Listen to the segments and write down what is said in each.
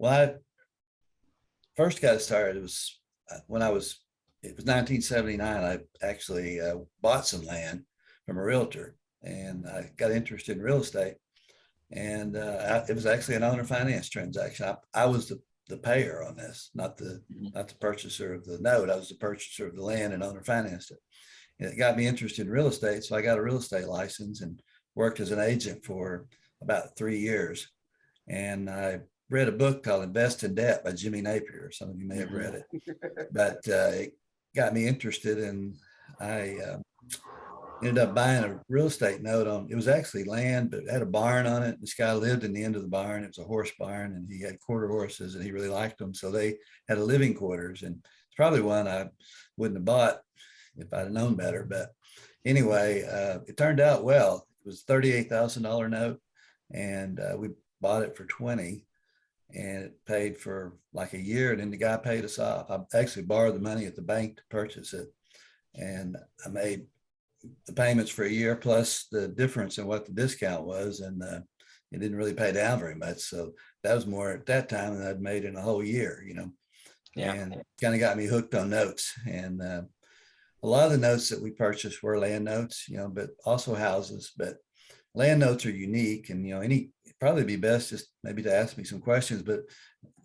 Well, I first got started, it was when it was 1979. I actually bought some land from a realtor and I got interested in real estate. And it was actually an owner finance transaction. I was the payer on this, Mhm. not the purchaser of the note. I was the purchaser of the land and owner financed it. And it got me interested in real estate. So I got a real estate license and worked as an agent for about 3 years. And I read a book called Invest in Debt by Jimmy Napier. Some of you may have read it, but it got me interested, and I ended up buying a real estate note on, it was actually land, but it had a barn on it. This guy lived in the end of the barn. It was a horse barn and he had quarter horses and he really liked them. So they had a living quarters, and it's probably one I wouldn't have bought if I'd have known better. But anyway, it turned out well. It was $38,000 note, and we bought it for 20, and it paid for like a year. And then the guy paid us off. I actually borrowed the money at the bank to purchase it, and I made the payments for a year plus the difference in what the discount was, and it didn't really pay down very much. So that was more at that time than I'd made in a whole year, Yeah. and kind of got me hooked on notes. And a lot of the notes that we purchased were land notes, but also houses. But land notes are unique, and probably be best just maybe to ask me some questions. But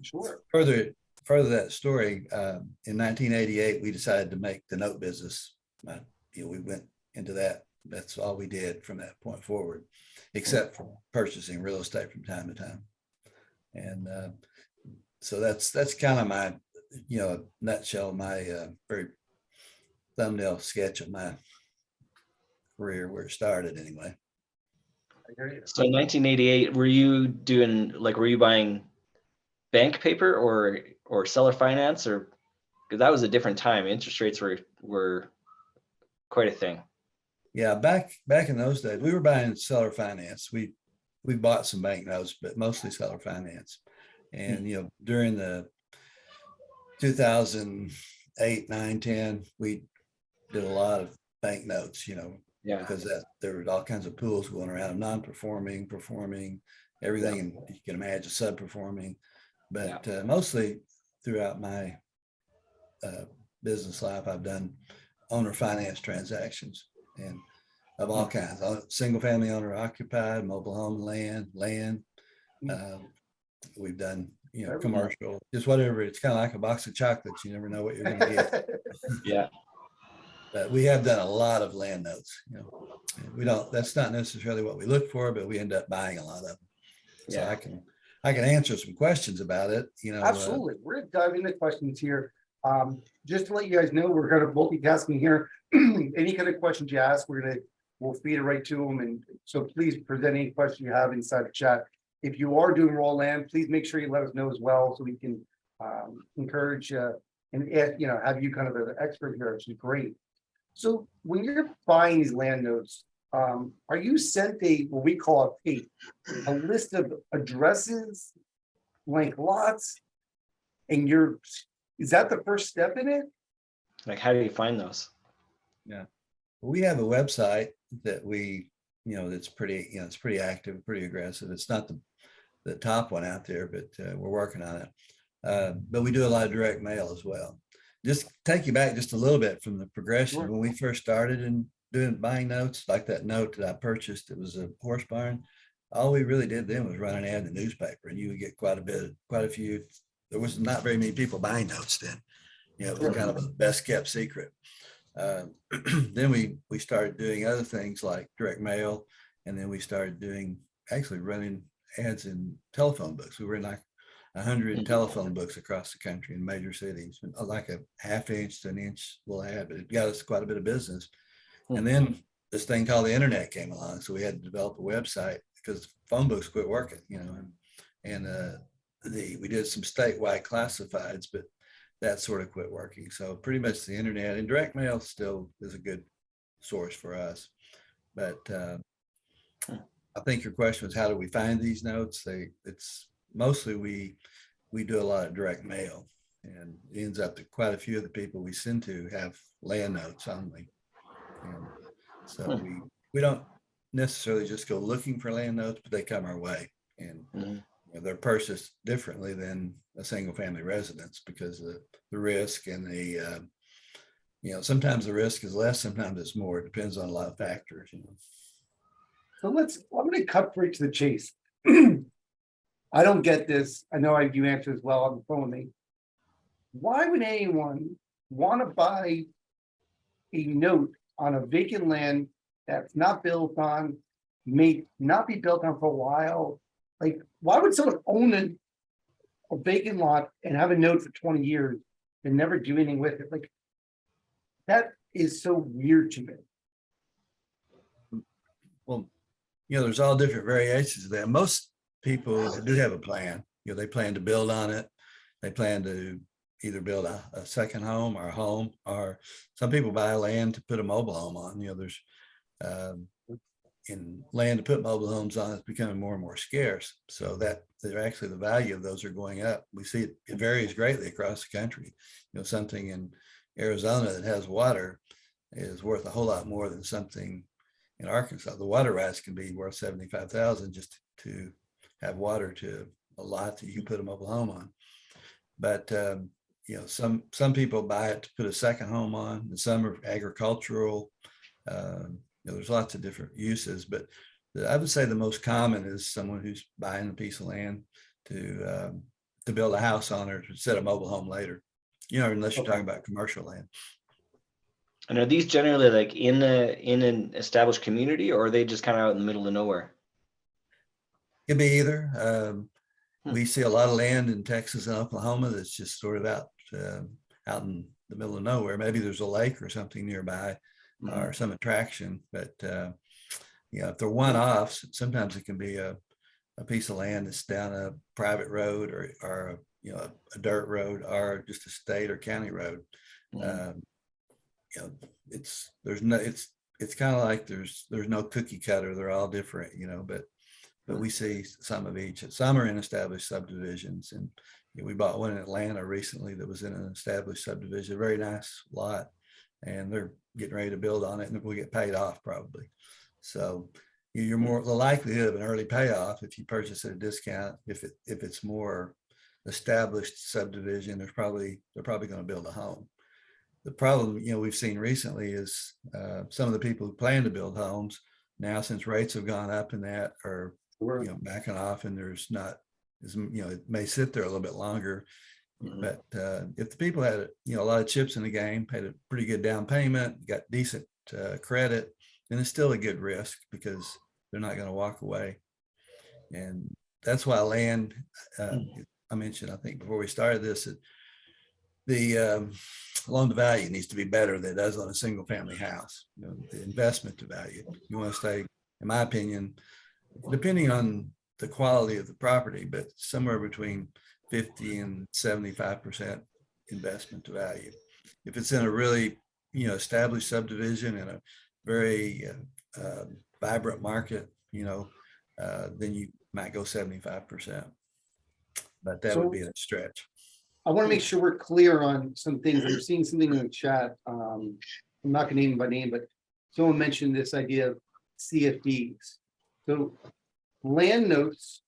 Sure. further that story, in 1988, we decided to make the note business. We went into that. That's all we did from that point forward, except for purchasing real estate from time to time. And so that's kind of my, nutshell, my very thumbnail sketch of my career, where it started anyway. I hear you. So in 1988, were you buying bank paper or seller finance, or because that was a different time? Interest rates were quite a thing. Yeah, back in those days, we were buying seller finance. We bought some bank notes, but mostly seller finance. And during the 2008, 9, 10, we did a lot of bank notes. Yeah. Because there were all kinds of pools going around, non-performing, performing, everything, and you can imagine sub-performing. But mostly throughout my business life, I've done owner finance transactions, and of all kinds, single family owner occupied, mobile home, land. We've done, commercial, just whatever. It's kind of like a box of chocolates. You never know what you're going to get. Yeah. But we have done a lot of land notes. That's not necessarily what we look for, but we end up buying a lot of them. So Yeah. I can answer some questions about it. Absolutely. We're gonna dive into questions here. Just to let you guys know, we're gonna multitasking here. Any kind of questions you ask, we'll feed it right to them. And so please present any question you have inside the chat. If you are doing raw land, please make sure you let us know as well, so we can encourage and have you kind of an expert here, which is great. So when you're buying these land notes, are you sent what we call a list of addresses, blank lots, and is that the first step in it? Like, how do you find those? Yeah, we have a website that that's pretty, it's pretty active, pretty aggressive. It's not the top one out there, but we're working on it. But we do a lot of direct mail as well. Just take you back just a little bit from the progression. Sure. When we first started in buying notes, like that note that I purchased, it was a horse barn. All we really did then was run an ad in the newspaper, and you would get quite a few. There was not very many people buying notes then. It was kind of a best kept secret. Then we started doing other things like direct mail, and then we started actually running ads in telephone books. We were in like 100 telephone books across the country in major cities, like a half-inch to an inch little ad, but it got us quite a bit of business. And then this thing called the internet came along, so we had to develop a website because phone books quit working, and we did some statewide classifieds, but that sort of quit working. So pretty much the internet and direct mail still is a good source for us. But I think your question was, how do we find these notes? It's mostly we do a lot of direct mail, and it ends up that quite a few of the people we send to have land notes only. And so we don't necessarily just go looking for land notes, but they come our way. And they're purchased differently than a single family residence because of the risk and the, sometimes the risk is less, sometimes it's more. It depends on a lot of factors. So I'm gonna cut right to the chase. I don't get this. I know you answer as well on the phone with me. Why would anyone want to buy a note on a vacant land that's not built on, may not be built on for a while? Like, why would someone own a vacant lot and have a note for 20 years and never do anything with it? Like, that is so weird to me. Well, there's all different variations of that. Most people do have a plan. They plan to build on it. They plan to either build a second home or a home, or some people buy land to put a mobile home on. There's in land to put mobile homes on is becoming more and more scarce. So that they're actually, the value of those are going up. We see it varies greatly across the country. Something in Arizona that has water is worth a whole lot more than something in Arkansas. The water rights can be worth $75,000 just to have water to a lot that you can put a mobile home on. But some people buy it to put a second home on, and some are agricultural. There's lots of different uses, but I would say the most common is someone who's buying a piece of land to build a house on or to set a mobile home later. Unless you're talking about commercial land. And are these generally like in an established community, or are they just kind of out in the middle of nowhere? It'd be either. We see a lot of land in Texas and Oklahoma that's just sort of out in the middle of nowhere. Maybe there's a lake or something nearby, or some attraction. But if they're one-offs, sometimes it can be a piece of land that's down a private road or a dirt road, or just a state or county road. It's kind of like there's no cookie cutter. They're all different, but we see some of each. Some are in established subdivisions, and we bought one in Atlanta recently that was in an established subdivision, a very nice lot, and they're getting ready to build on it, and we'll get paid off probably. So you're more the likelihood of an early payoff if you purchase at a discount. If it's more established subdivision, they're probably going to build a home. The problem we've seen recently is some of the people who plan to build homes now, since rates have gone up, and that are backing off, and there's not as it may sit there a little bit longer. But if the people had a lot of chips in the game, paid a pretty good down payment, got decent credit, then it's still a good risk because they're not going to walk away. And that's why land, I mentioned, I think before we started this, that the loan to value needs to be better than it does on a single family house. The investment to value, you want to stay, in my opinion, depending on the quality of the property, but somewhere between 50 and 75% investment to value. If it's in a really established subdivision in a very vibrant market, then you might go 75%, but that would be a stretch. I want to make sure we're clear on some things. I'm seeing something in the chat. I'm not going to name by name, but someone mentioned this idea of CFDs. So land notes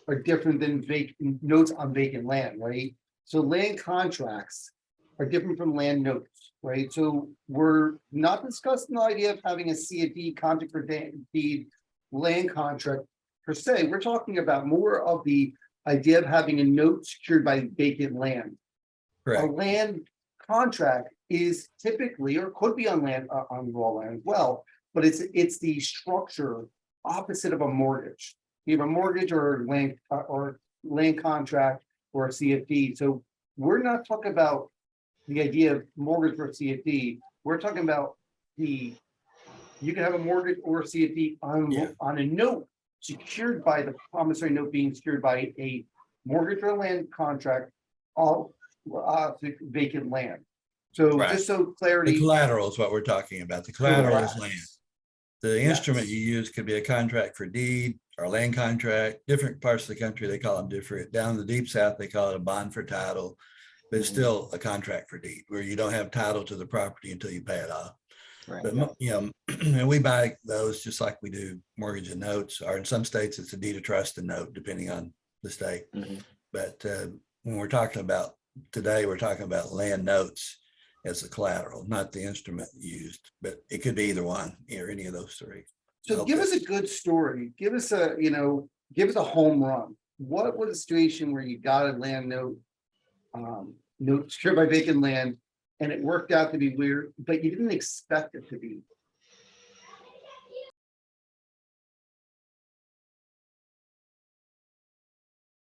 are different than vacant notes on vacant land, right? So land contracts are different from land notes, right? So we're not discussing the idea of having a CFD, contract for deed land contract per se. We're talking about more of the idea of having a note secured by vacant land. Correct. A land contract is typically, or could be on land, on raw land as well, but it's the structure opposite of a mortgage. You have a mortgage or land contract or a CFD. So we're not talking about the idea of mortgage or CFD. We're talking about you can have a mortgage or a CFD on a note secured by the promissory note being secured by a mortgage or land contract of vacant land. So just so clarity. The collateral is what we're talking about. The collateral is land. The instrument you use could be a contract for deed or a land contract. Different parts of the country, they call them different. Down in the deep south, they call it a bond for title, but it's still a contract for deed where you don't have title to the property until you pay it off. Right. But and we buy those just like we do mortgage and notes, or in some states it's a deed of trust and note, depending on the state. Mhm. But when we're talking about today, we're talking about land notes as the collateral, not the instrument used, but it could be either one or any of those three. So give us a good story. Give us a, give us a home run. What was a situation where you got a land note, note secured by vacant land, and it worked out to be weird, but you didn't expect it to be